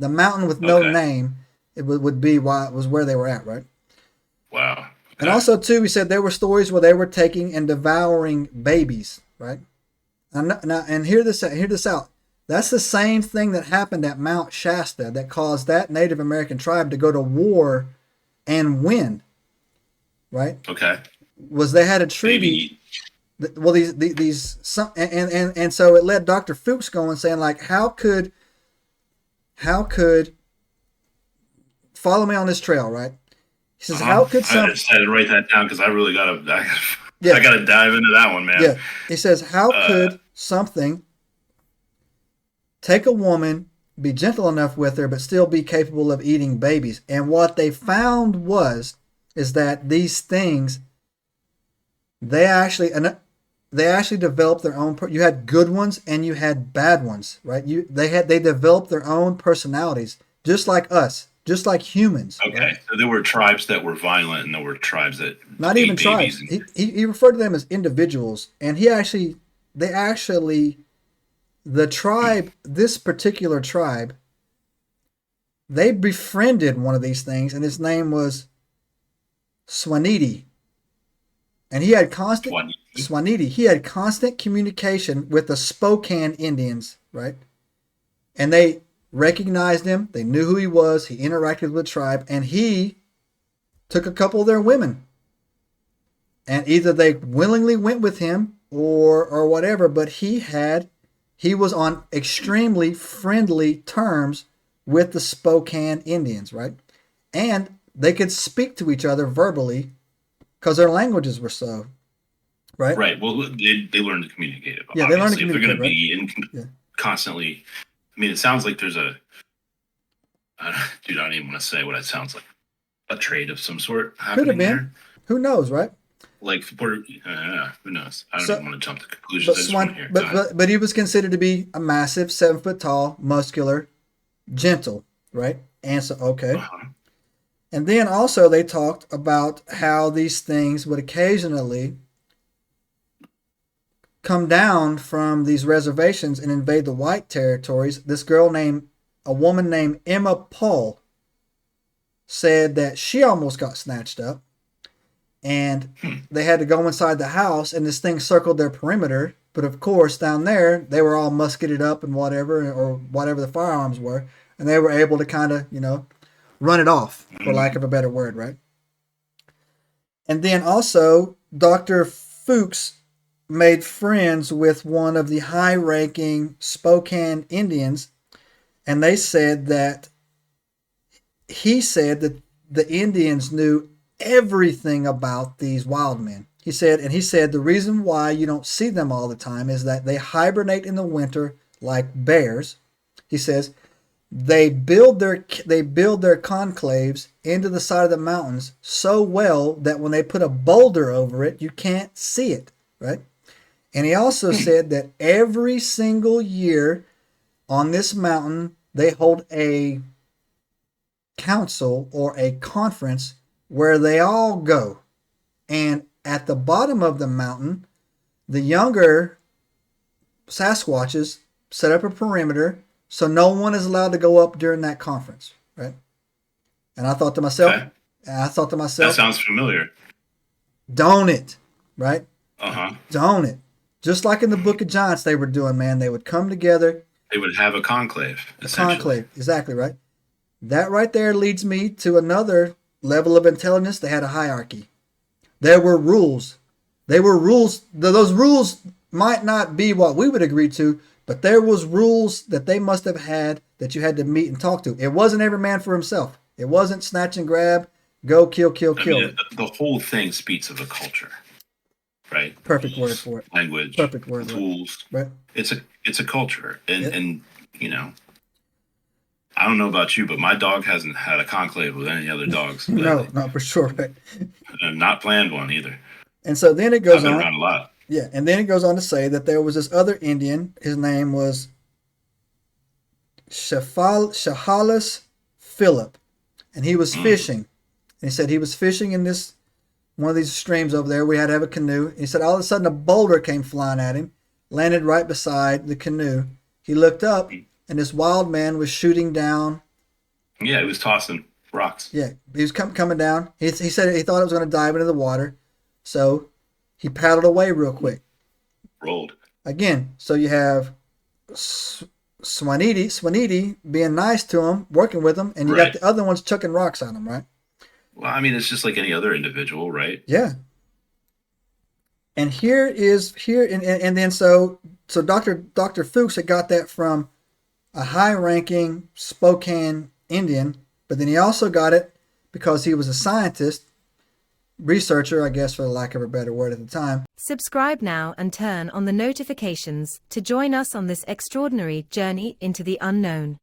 The mountain with no Okay. name, it would be why it was where they were at, right? Wow. And Okay. also, too, we said there were stories where they were taking and devouring babies, right? And hear this out. That's the same thing that happened at Mount Shasta that caused that Native American tribe to go to war and win, right? Okay. Was they had a treaty. Baby. Well, these some and so it led Dr. Fuchs going saying like, how could follow me on this trail, right? He says, Uh-huh. how could I some just had to write that down because I really I yeah gotta dive into that one, man. yeah. He says, how Uh, could something take a woman, be gentle enough with her, but still be capable of eating babies? And what they found is that these things they actually they actually developed their own. You had good ones and you had bad ones, right? They developed their own personalities, just like us, just like humans, right? okay. So there were tribes that were violent and there were tribes that Not even ate tribes. babies. And He referred to them as individuals, and they actually the tribe, this particular tribe, they befriended one of these things, and his name was Swaniti, and he had constant what? Swaniti. He had constant communication with the Spokane Indians, right? And they recognized him. They knew who he was. He interacted with the tribe, and he took a couple of their women. And either they willingly went with him or whatever, but he was on extremely friendly terms with the Spokane Indians, right? And they could speak to each other verbally because their languages were so right. Right. Well, they learn to communicate. Yeah, they learned to Obviously, if they're going communicate, to right? be in Yeah. constantly, I mean, it sounds like there's dude, I don't even want to say what it sounds like. A trade of some sort Could have happening been. there. Who knows, right? Like, who knows? I don't So, even want to jump to conclusions. I just want to hear. Go ahead. but he was considered to be a massive, 7 foot tall, muscular, gentle, right? And so okay. Uh-huh. And then also they talked about how these things would occasionally come down from these reservations and invade the white territories. A woman named Emma Paul, said that she almost got snatched up, and they had to go inside the house, and this thing circled their perimeter. But of course, down there, they were all musketed up and whatever, or whatever the firearms were, and they were able to kind of, run it off, for lack of a better word, right? And then also, Dr. Fuchs made friends with one of the high ranking Spokane Indians, and he said that the Indians knew everything about these wild men. He said the reason why you don't see them all the time is that they hibernate in the winter like bears. He says they build their conclaves into the side of the mountains so well that when they put a boulder over it, you can't see it, right? And he also said that every single year on this mountain they hold a council or a conference where they all go. And at the bottom of the mountain, the younger Sasquatches set up a perimeter so no one is allowed to go up during that conference, right? And I thought to myself, Okay. That that sounds familiar. don't it, right? Uh huh. Don't it? Just like in the Book of Giants, they were doing, man. They would come together, They would have a conclave, a essentially. conclave, exactly right. That right there leads me to another level of intelligence. They had a hierarchy. There were rules. They were rules. Those rules might not be what we would agree to, but there was rules that they must have had that you had to meet and talk to. It wasn't every man for himself. It wasn't snatch and grab, go kill, kill, I kill. mean, the whole thing speaks of a culture, right? Perfect word Rules, for it. language, Perfect word, rules. right? It's a culture, and Yep. and you know, I don't know about you, but my dog hasn't had a conclave with any other dogs No, lately. no, for sure, right? And not planned one either. And so then it I've goes been on. around a lot. Yeah, and then it goes on to say that there was this other Indian. His name was Shahalis Philip, and he was Mm. fishing. And he said he was fishing in this one of these streams over there. We had to have a canoe. He said all of a sudden a boulder came flying at him, landed right beside the canoe. He looked up, and this wild man was shooting down Yeah, he was tossing rocks. Yeah, he was coming down. He said he thought it was going to dive into the water, so he paddled away real quick. Rolled. Again, so you have Swanidi being nice to him, working with him, and you got Right. the other ones chucking rocks on him, right? Well, I mean, it's just like any other individual, right? Yeah. And and then so Dr. Fuchs had got that from a high-ranking Spokane Indian, but then he also got it because he was a scientist, researcher, I guess, for the lack of a better word at the time. Subscribe now and turn on the notifications to join us on this extraordinary journey into the unknown.